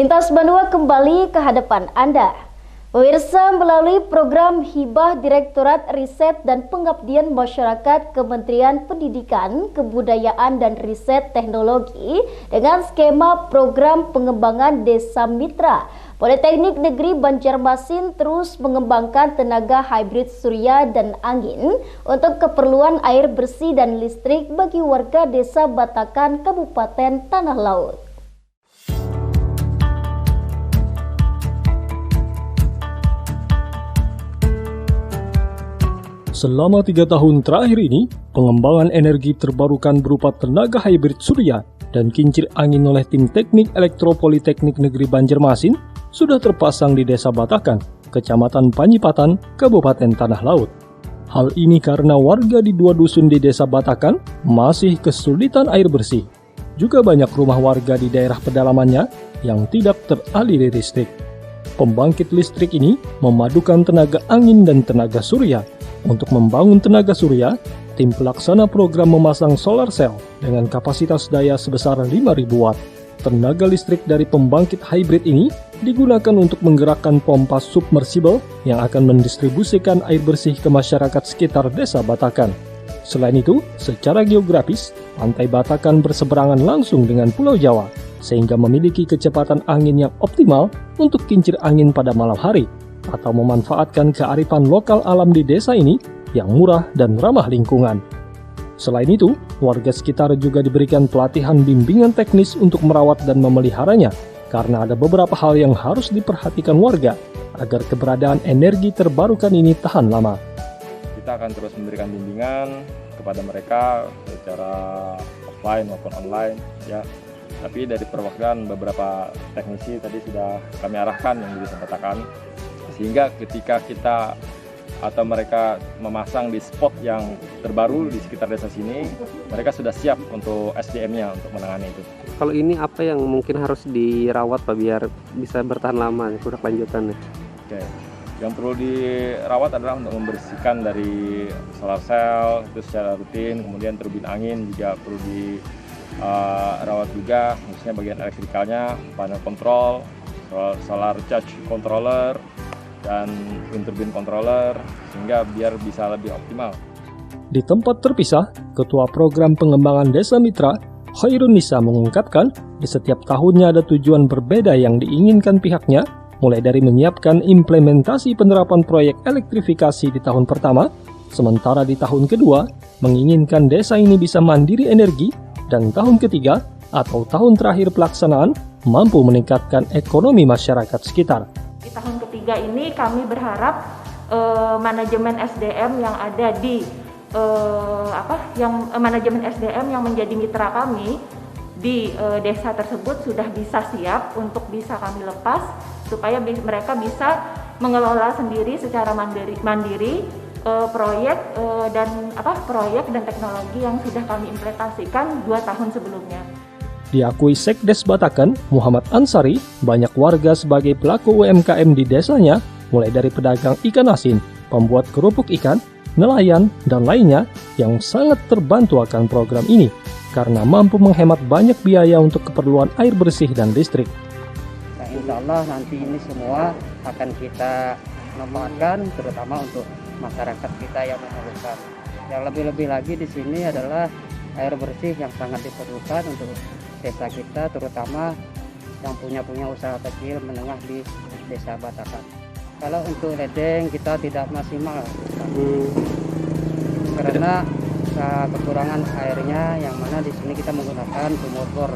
Lintas Banua kembali ke hadapan Anda. Pemirsa, melalui program Hibah Direktorat Riset dan Pengabdian Masyarakat Kementerian Pendidikan, Kebudayaan dan Riset Teknologi dengan skema program pengembangan Desa Mitra, Politeknik Negeri Banjarmasin terus mengembangkan tenaga hibrid surya dan angin untuk keperluan air bersih dan listrik bagi warga Desa Batakan, Kabupaten Tanah Laut. Selama 3 tahun terakhir ini, pengembangan energi terbarukan berupa tenaga hibrid surya dan kincir angin oleh tim teknik Elektropoliteknik Negeri Banjarmasin sudah terpasang di Desa Batakan, Kecamatan Panyipatan, Kabupaten Tanah Laut. Hal ini karena warga di 2 dusun di Desa Batakan masih kesulitan air bersih. Juga banyak rumah warga di daerah pedalamannya yang tidak teraliri listrik. Pembangkit listrik ini memadukan tenaga angin dan tenaga surya. Untuk membangun tenaga surya, tim pelaksana program memasang solar cell dengan kapasitas daya sebesar 5.000 watt. Tenaga listrik dari pembangkit hibrid ini digunakan untuk menggerakkan pompa submersible yang akan mendistribusikan air bersih ke masyarakat sekitar Desa Batakan. Selain itu, secara geografis, Pantai Batakan berseberangan langsung dengan Pulau Jawa, sehingga memiliki kecepatan angin yang optimal untuk kincir angin pada malam hari, atau memanfaatkan kearifan lokal alam di desa ini yang murah dan ramah lingkungan. Selain itu, warga sekitar juga diberikan pelatihan bimbingan teknis untuk merawat dan memeliharanya, karena ada beberapa hal yang harus diperhatikan warga agar keberadaan energi terbarukan ini tahan lama. Kita akan terus memberikan bimbingan kepada mereka secara offline maupun online, ya. Tapi dari perwakilan beberapa teknisi tadi sudah kami arahkan yang di Desa Batakan, sehingga ketika kita atau mereka memasang di spot yang terbaru di sekitar desa sini, mereka sudah siap untuk SDM-nya untuk menangani itu. Kalau ini apa yang mungkin harus dirawat Pak biar bisa bertahan lama produk lanjutannya? Oke. Yang perlu dirawat adalah untuk membersihkan dari solar cell itu secara rutin, kemudian turbin angin juga perlu dirawat juga, khususnya bagian elektrikalnya, panel kontrol, solar charge controller, dan wind turbine controller, sehingga biar bisa lebih optimal. Di tempat terpisah, Ketua Program Pengembangan Desa Mitra, Khairun Nisa mengungkapkan, di setiap tahunnya ada tujuan berbeda yang diinginkan pihaknya, mulai dari menyiapkan implementasi penerapan proyek elektrifikasi di tahun pertama, sementara di tahun kedua, menginginkan desa ini bisa mandiri energi, dan tahun ketiga, atau tahun terakhir pelaksanaan, mampu meningkatkan ekonomi masyarakat sekitar. Di tahun ketiga ini kami berharap manajemen SDM yang ada di manajemen SDM yang menjadi mitra kami di desa tersebut sudah bisa siap untuk bisa kami lepas supaya mereka bisa mengelola sendiri secara mandiri proyek dan teknologi yang sudah kami implementasikan 2 tahun sebelumnya. Diakui Sekdes Batakan, Muhammad Ansari, banyak warga sebagai pelaku UMKM di desanya, mulai dari pedagang ikan asin, pembuat kerupuk ikan, nelayan, dan lainnya yang sangat terbantu akan program ini, karena mampu menghemat banyak biaya untuk keperluan air bersih dan listrik. Nah, insya Allah nanti ini semua akan kita manfaatkan, terutama untuk masyarakat kita yang memerlukan. Yang lebih-lebih lagi di sini adalah air bersih yang sangat diperlukan untuk desa kita, terutama yang punya usaha kecil menengah di Desa Batakan. Kalau untuk ledeng kita tidak maksimal karena kekurangan airnya, yang mana di sini kita menggunakan sumur bor,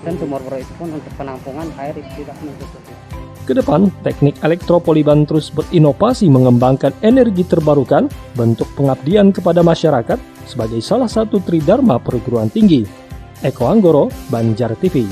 dan sumur bor itu pun untuk penampungan air tidak mencukupi. Kedepan, teknik Elektropoliban terus berinovasi mengembangkan energi terbarukan, bentuk pengabdian kepada masyarakat sebagai salah satu tridharma perguruan tinggi. Eko Anggoro, Banjar TV.